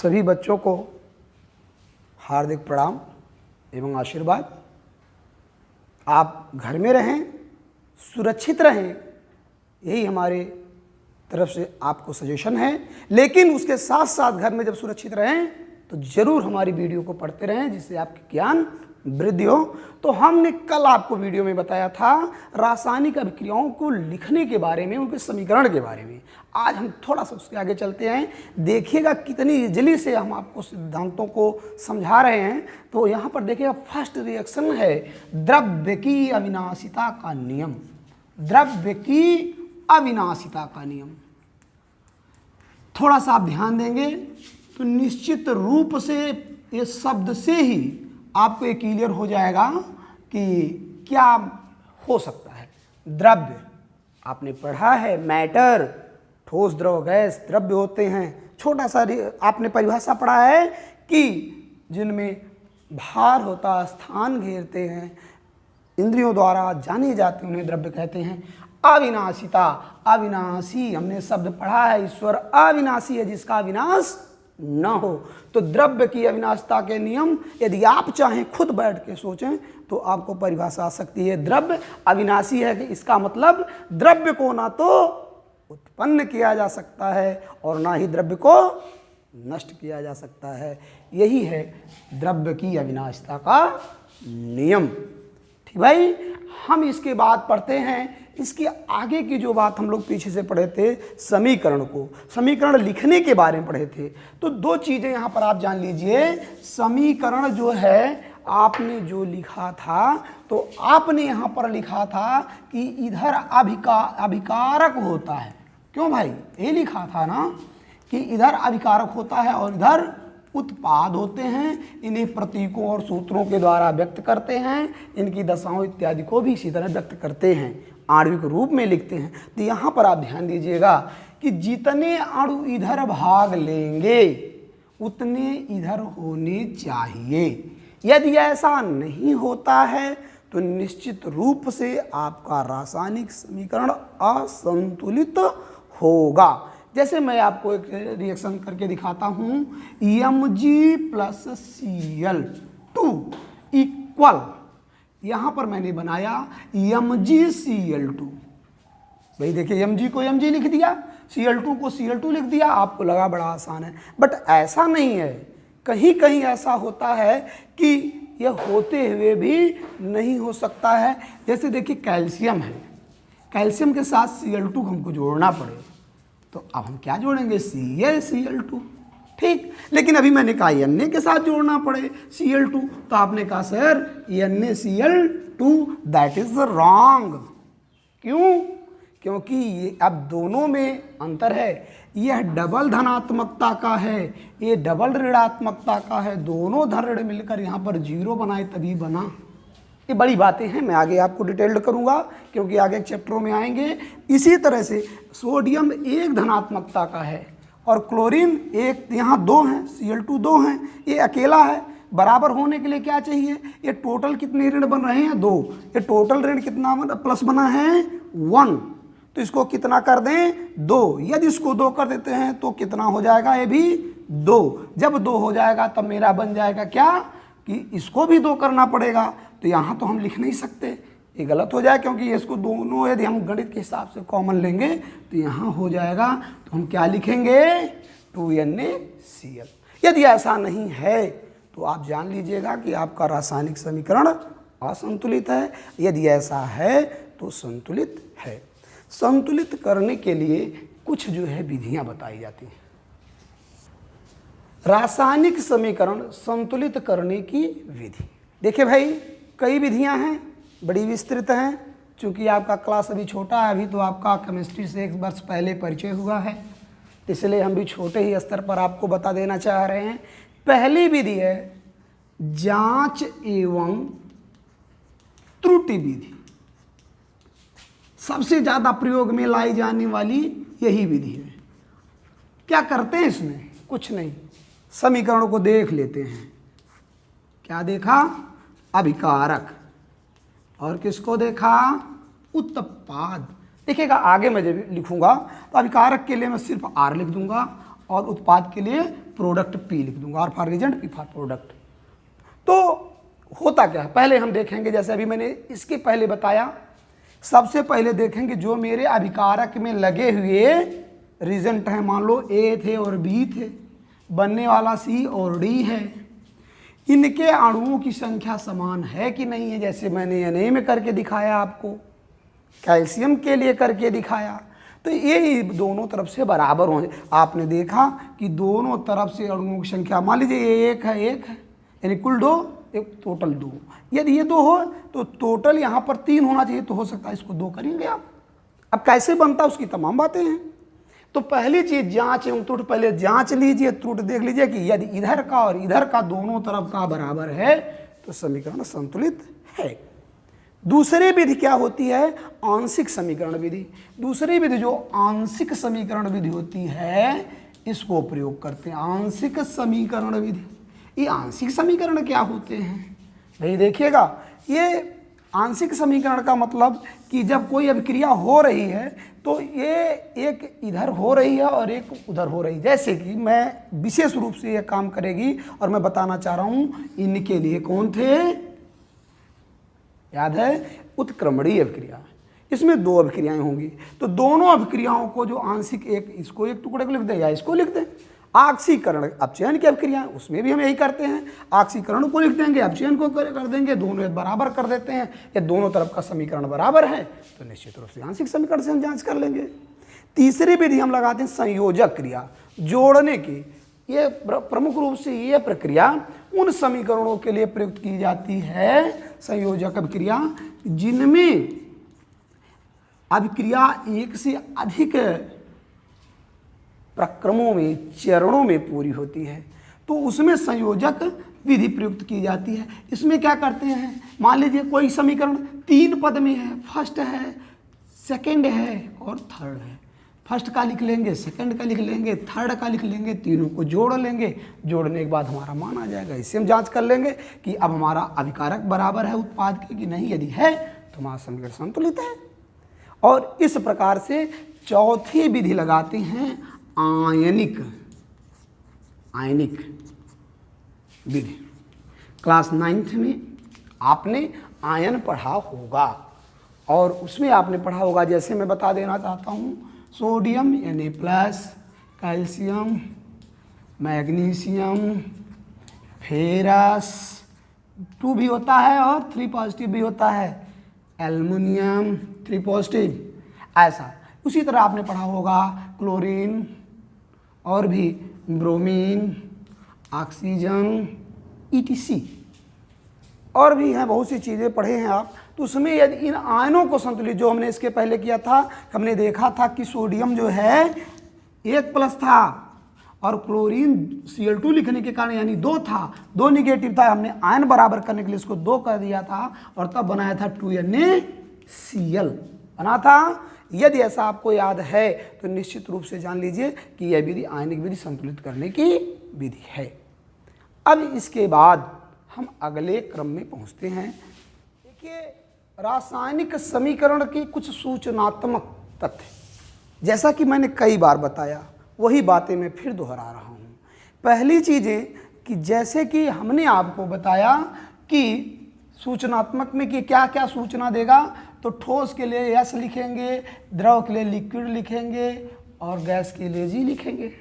सभी बच्चों को हार्दिक प्रणाम एवं आशीर्वाद। आप घर में रहें, सुरक्षित रहें, यही हमारे तरफ से आपको सजेशन है। लेकिन उसके साथ साथ घर में जब सुरक्षित रहें तो ज़रूर हमारी वीडियो को पढ़ते रहें, जिससे आपके ज्ञान वृद्धि हो। तो हमने कल आपको वीडियो में बताया था रासायनिक अभिक्रियाओं को लिखने के बारे में, उनके समीकरण के बारे में। आज हम थोड़ा सा उसके आगे चलते हैं, देखिएगा कितनी इजली से हम आपको सिद्धांतों को समझा रहे हैं। तो यहाँ पर देखिएगा फर्स्ट रिएक्शन है द्रव्य की अविनाशिता का नियम। द्रव्य की अविनाशिता का नियम, थोड़ा सा आप ध्यान देंगे तो निश्चित रूप से इस शब्द से ही आपको ये क्लियर हो जाएगा कि क्या हो सकता है। द्रव्य आपने पढ़ा है, मैटर, ठोस द्रव गैस द्रव्य होते हैं। छोटा सा आपने परिभाषा पढ़ा है कि जिनमें भार होता, स्थान घेरते हैं, इंद्रियों द्वारा जाने जाते उन्हें द्रव्य कहते हैं। अविनाशिता, अविनाशी हमने शब्द पढ़ा है, ईश्वर अविनाशी है जिसका विनाश न हो। तो द्रव्य की अविनाशिता के नियम यदि आप चाहें खुद बैठ के सोचें तो आपको परिभाषा आ सकती है। द्रव्य अविनाशी है कि इसका मतलब द्रव्य को ना तो उत्पन्न किया जा सकता है और ना ही द्रव्य को नष्ट किया जा सकता है। यही है द्रव्य की अविनाशिता का नियम। ठीक भाई, हम इसके बाद पढ़ते हैं इसके आगे की जो बात हम लोग पीछे से पढ़े थे, समीकरण को, समीकरण लिखने के बारे में पढ़े थे। तो दो चीज़ें यहाँ पर आप जान लीजिए। समीकरण जो है आपने जो लिखा था, तो आपने यहाँ पर लिखा था कि इधर अभिकारक होता है। क्यों भाई, ये लिखा था ना कि इधर अभिकारक होता है और इधर उत्पाद होते हैं। इन्हें प्रतीकों और सूत्रों के द्वारा व्यक्त करते हैं, इनकी दशाओं इत्यादि को भी इसी तरह व्यक्त करते हैं, आणविक रूप में लिखते हैं। तो यहाँ पर आप ध्यान दीजिएगा कि जितने अणु इधर भाग लेंगे उतने इधर होने चाहिए। यदि ऐसा नहीं होता है तो निश्चित रूप से आपका रासायनिक समीकरण असंतुलित होगा। जैसे मैं आपको एक रिएक्शन करके दिखाता हूँ, Mg + Cl2 इक्वल, यहाँ पर मैंने बनाया MgCl2। भाई देखिए, Mg को Mg लिख दिया, Cl2 को Cl2 लिख दिया, आपको लगा बड़ा आसान है। बट ऐसा नहीं है, कहीं कहीं ऐसा होता है कि यह होते हुए भी नहीं हो सकता है। जैसे देखिए कैल्शियम है, कैल्शियम के साथ Cl2 हमको जोड़ना पड़े तो अब हम क्या जोड़ेंगे, ClCl2। ठीक, लेकिन अभी मैंने कहा Na के साथ जोड़ना पड़े Cl2, तो आपने कहा sir NaCl2 that is wrong. क्यों? क्योंकि ये अब दोनों में अंतर है। यह डबल धनात्मकता का है, ये डबल ऋणात्मकता का है। दोनों धन ऋण मिलकर यहाँ पर 0 बनाए तभी बना। ये बड़ी बातें हैं, मैं आगे आपको डिटेल्ड करूंगा क्योंकि आगे चैप्टरों में आएंगे। इसी तरह से सोडियम एक धनात्मकता का है और क्लोरीन एक, यहाँ 2 हैं, Cl2 2 हैं, ये अकेला है। बराबर होने के लिए क्या चाहिए, ये टोटल कितने ऋण बन रहे हैं, 2। ये टोटल ऋण कितना प्लस बना है, 1। तो इसको कितना कर दें, 2। यदि इसको 2 कर देते हैं तो कितना हो जाएगा, ये भी 2। जब 2 हो जाएगा तब मेरा बन जाएगा क्या कि इसको भी 2 करना पड़ेगा। तो यहाँ तो हम लिख नहीं सकते, ये गलत हो जाए, क्योंकि इसको दोनों यदि हम गणित के हिसाब से कॉमन लेंगे तो यहाँ हो जाएगा। तो हम क्या लिखेंगे, 2NaCl। यदि ऐसा नहीं है तो आप जान लीजिएगा कि आपका रासायनिक समीकरण असंतुलित है। यदि ऐसा है तो संतुलित है। संतुलित करने के लिए कुछ जो है विधियाँ बताई जाती हैं। रासायनिक समीकरण संतुलित करने की विधि, देखिए भाई कई विधियां हैं, बड़ी विस्तृत हैं। चूँकि आपका क्लास अभी छोटा है, अभी तो आपका केमिस्ट्री से 1 वर्ष पहले परिचय हुआ है, इसलिए हम भी छोटे ही स्तर पर आपको बता देना चाह रहे हैं। पहली विधि है जांच एवं त्रुटि विधि। सबसे ज़्यादा प्रयोग में लाई जाने वाली यही विधि है। क्या करते हैं इसमें, कुछ नहीं, समीकरणों को देख लेते हैं। क्या देखा, अभिकारक, और किसको देखा, उत्पाद। देखिएगा आगे मैं जब लिखूंगा तो अभिकारक के लिए मैं सिर्फ R लिख दूंगा और उत्पाद के लिए प्रोडक्ट पी लिख दूंगा, R for reagent, P for product. तो होता क्या है पहले हम देखेंगे, जैसे अभी मैंने इसके पहले बताया, सबसे पहले देखेंगे जो मेरे अभिकारक में लगे हुए रिजेंट हैं, मान लो ए थे और बी थे, बनने वाला सी और डी है, इनके अणुओं की संख्या समान है कि नहीं है। जैसे मैंने Na में करके दिखाया, आपको कैल्शियम के लिए करके दिखाया, तो ये दोनों तरफ से बराबर होंगे। आपने देखा कि दोनों तरफ से अणुओं की संख्या, मान लीजिए ये एक है यानी कुल 2, एक टोटल 2। यदि ये 2 हो तो टोटल यहाँ पर 3 होना चाहिए, तो हो सकता है इसको 2 करेंगे आप। अब कैसे बनता उसकी तमाम बातें हैं। तो पहली चीज जांच एवं त्रुटि, पहले जांच लीजिए, त्रुटि देख लीजिए कि यदि इधर का और इधर का दोनों तरफ का बराबर है तो समीकरण संतुलित है। दूसरी विधि क्या होती है? आंशिक समीकरण विधि। दूसरी विधि जो आंशिक समीकरण विधि होती है, इसको प्रयोग करते हैं, आंशिक समीकरण विधि। ये आंशिक समीकरण क्या होते हैं भाई? देखिएगा, ये आंशिक समीकरण का मतलब कि जब कोई अभिक्रिया हो रही है तो ये एक इधर हो रही है और एक उधर हो रही है। जैसे कि मैं विशेष रूप से ये काम करेगी और मैं बताना चाह रहा हूँ, इनके लिए कौन थे? याद है? उत्क्रमणीय अभिक्रिया। इसमें 2 अभिक्रियाएं होंगी, तो दोनों अभिक्रियाओं को जो आंशिक, एक इसको एक टुकड़े को लिख दें या इसको लिख दें। आक्सीकरण, अपचयन की अभिक्रिया, उसमें भी हम यही करते हैं, आक्सीकरण को लिख देंगे, अपचयन को कर देंगे, दोनों बराबर कर देते हैं। या दोनों तरफ का समीकरण बराबर है तो निश्चित रूप से आंशिक समीकरण से हम जांच कर लेंगे। तीसरी विधि हम लगाते हैं संयोजक क्रिया, जोड़ने की। ये प्रमुख रूप से ये प्रक्रिया उन समीकरणों के लिए प्रयुक्त की जाती है, संयोजक अभिक्रिया, जिनमें अभिक्रिया एक से अधिक प्रक्रमों में, चरणों में पूरी होती है, तो उसमें संयोजक विधि प्रयुक्त की जाती है। इसमें क्या करते हैं, मान लीजिए कोई समीकरण 3 पद में है, फर्स्ट है, सेकंड है और थर्ड है। फर्स्ट का लिख लेंगे, सेकंड का लिख लेंगे, थर्ड का लिख लेंगे, तीनों को जोड़ लेंगे। जोड़ने के बाद हमारा मान आ जाएगा। इससे हम जांच कर लेंगे कि अब हमारा अभिकारक बराबर है उत्पाद के कि नहीं। यदि है तो हमारा समीकरण संतुलित है। और इस प्रकार से चौथी विधि लगाते हैं आयनिक विधि। क्लास 9th में आपने आयन पढ़ा होगा और उसमें आपने पढ़ा होगा, जैसे मैं बता देना चाहता हूँ, sodium Na+, calcium, magnesium, ferrous 2 भी होता है और 3 पॉजिटिव भी होता है, एल्युमिनियम 3 पॉजिटिव। ऐसा उसी तरह आपने पढ़ा होगा क्लोरीन और भी ब्रोमीन, ऑक्सीजन, ETC और भी हैं, बहुत सी चीज़ें पढ़े हैं आप। तो उसमें यदि इन आयनों को संतुलित, जो हमने इसके पहले किया था, हमने देखा था कि सोडियम जो है 1+ था और क्लोरीन Cl2 लिखने के कारण यानी 2 था, 2 निगेटिव था। हमने आयन बराबर करने के लिए इसको 2 कर दिया था और तब बनाया था 2NaCl बना था। यदि ऐसा आपको याद है तो निश्चित रूप से जान लीजिए कि यह विधि आयनिक विधि संतुलित करने की विधि है। अब इसके बाद हम अगले क्रम में पहुंचते हैं। देखिए, रासायनिक समीकरण की कुछ सूचनात्मक तथ्य, जैसा कि मैंने कई बार बताया, वही बातें मैं फिर दोहरा रहा हूँ। पहली चीज़ें कि जैसे कि हमने आपको बताया कि सूचनात्मक में कि क्या क्या सूचना देगा, तो ठोस के लिए S लिखेंगे, द्रव के लिए लिक्विड लिखेंगे और गैस के लिए G लिखेंगे।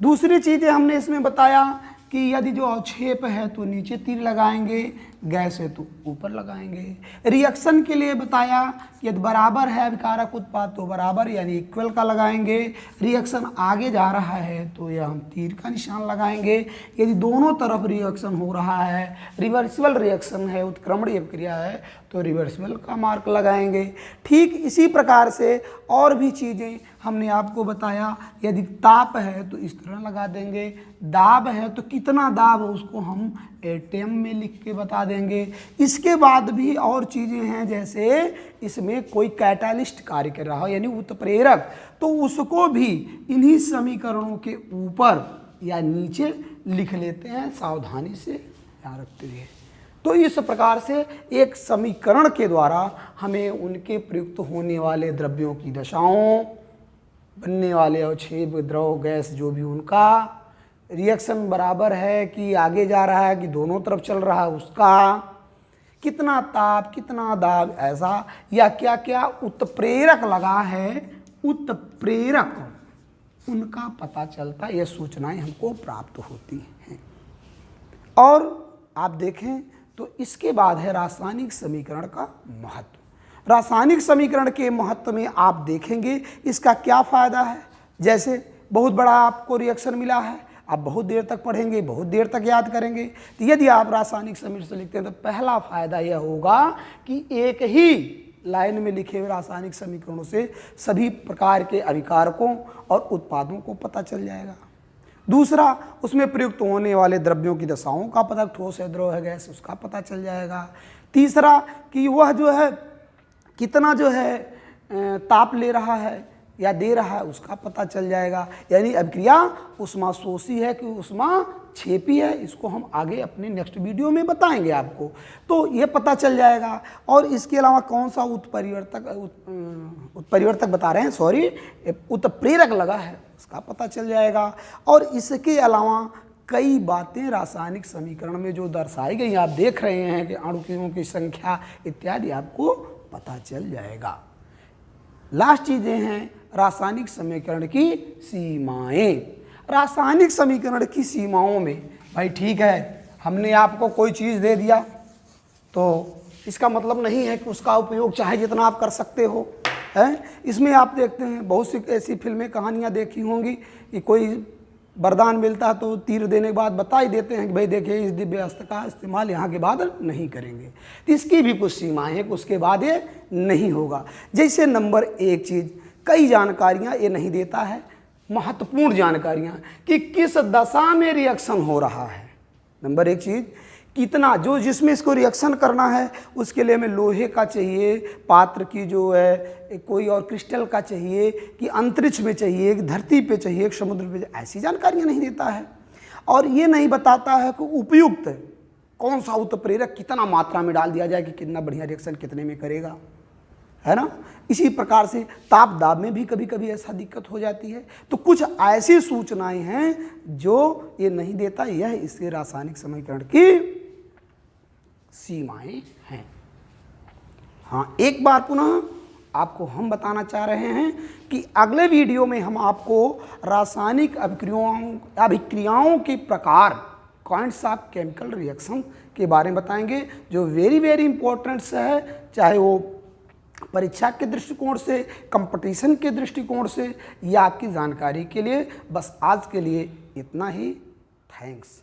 दूसरी चीज़ें हमने इसमें बताया कि यदि जो अवक्षेप है तो नीचे तीर लगाएंगे, गैस है तो ऊपर लगाएंगे। रिएक्शन के लिए बताया कि यदि बराबर है अभिकारक उत्पाद तो बराबर यानी इक्वल का लगाएंगे। रिएक्शन आगे जा रहा है तो यह हम तीर का निशान लगाएंगे। यदि दोनों तरफ रिएक्शन हो रहा है, रिवर्सिबल रिएक्शन है, उत्क्रमणीय प्रक्रिया है, तो रिवर्सिबल का मार्क लगाएंगे। ठीक इसी प्रकार से और भी चीज़ें हमने आपको बताया। यदि ताप है तो इस तरह लगा देंगे, दाब है तो कितना दाब है उसको हम एटम में लिख के बता देंगे। इसके बाद भी और चीज़ें हैं, जैसे इसमें कोई कैटालिस्ट कार्य कर रहा हो यानी उत्प्रेरक, तो उसको भी इन्हीं समीकरणों के ऊपर या नीचे लिख लेते हैं, सावधानी से ध्यान रखते हुए। तो इस प्रकार से एक समीकरण के द्वारा हमें उनके प्रयुक्त होने वाले द्रव्यों की दशाओं, बनने वाले अवक्षेप द्रव गैस जो भी उनका रिएक्शन बराबर है कि आगे जा रहा है कि दोनों तरफ चल रहा है उसका, कितना ताप कितना दाब ऐसा, या क्या क्या उत्प्रेरक लगा है, उत्प्रेरक उनका पता चलता, ये सूचनाएं हमको प्राप्त होती हैं। और आप देखें तो इसके बाद है रासायनिक समीकरण का महत्व। रासायनिक समीकरण के महत्व में आप देखेंगे इसका क्या फ़ायदा है। जैसे बहुत बड़ा आपको रिएक्शन मिला है, आप बहुत देर तक पढ़ेंगे, बहुत देर तक याद करेंगे। तो यदि आप रासायनिक समीकरण से लिखते हैं तो पहला फ़ायदा यह होगा कि एक ही लाइन में लिखे हुए रासायनिक समीकरणों से सभी प्रकार के अभिकारकों और उत्पादों को पता चल जाएगा। दूसरा, उसमें प्रयुक्त होने वाले द्रव्यों की दशाओं का पता, ठोस है द्रव है गैस, उसका पता चल जाएगा। तीसरा कि वह जो है कितना जो है ताप ले रहा है या दे रहा है उसका पता चल जाएगा। यानी अभिक्रिया उष्माशोषी है कि उष्माक्षेपी है, इसको हम आगे अपने नेक्स्ट वीडियो में बताएंगे आपको, तो ये पता चल जाएगा। और इसके अलावा कौन सा उत्परिवर्तक बता रहे हैं, सॉरी, उत्प्रेरक लगा है उसका पता चल जाएगा। और इसके अलावा कई बातें रासायनिक समीकरण में जो दर्शाई गई आप देख रहे हैं कि अणुओं की संख्या इत्यादि आपको पता चल जाएगा। लास्ट चीज़ें हैं रासायनिक समीकरण की सीमाएं। रासायनिक समीकरण की सीमाओं में भाई ठीक है, हमने आपको कोई चीज़ दे दिया तो इसका मतलब नहीं है कि उसका उपयोग चाहे जितना आप कर सकते हो, है। इसमें आप देखते हैं बहुत सी ऐसी फिल्में कहानियाँ देखी होंगी कि कोई वरदान मिलता है तो तीर देने के बाद बता ही देते हैं कि भाई देखिए इस दिव्य अस्त्र का इस्तेमाल यहाँ के बाद नहीं करेंगे। तो इसकी भी कुछ सीमाएं हैं कि उसके बाद ये नहीं होगा। जैसे नंबर एक चीज़, कई जानकारियाँ ये नहीं देता है, महत्वपूर्ण जानकारियाँ कि किस दशा में रिएक्शन हो रहा है। नंबर एक चीज़, कितना जो जिसमें इसको रिएक्शन करना है उसके लिए हमें लोहे का चाहिए, पात्र की जो है कोई और क्रिस्टल का चाहिए, कि अंतरिक्ष में चाहिए, कि धरती पे चाहिए, कि समुद्र पे, ऐसी जानकारियाँ नहीं देता है। और ये नहीं बताता है कि उपयुक्त कौन सा उत्प्रेरक कितना मात्रा में डाल दिया जाए कि कितना बढ़िया रिएक्शन कितने में करेगा, है ना। इसी प्रकार से ताप दाब में भी कभी कभी ऐसा दिक्कत हो जाती है। तो कुछ ऐसी सूचनाएं हैं जो ये नहीं देता, यह इसके रासायनिक समीकरण की सीमाएं हैं। हाँ, एक बार पुनः आपको हम बताना चाह रहे हैं कि अगले वीडियो में हम आपको रासायनिक अभिक्रियाओं के प्रकार, काइंड्स ऑफ केमिकल रिएक्शन के बारे में बताएंगे, जो वेरी इंपॉर्टेंट है, चाहे वो परीक्षा के दृष्टिकोण से, कंपटीशन के दृष्टिकोण से, या आपकी जानकारी के लिए। बस आज के लिए इतना ही। थैंक्स।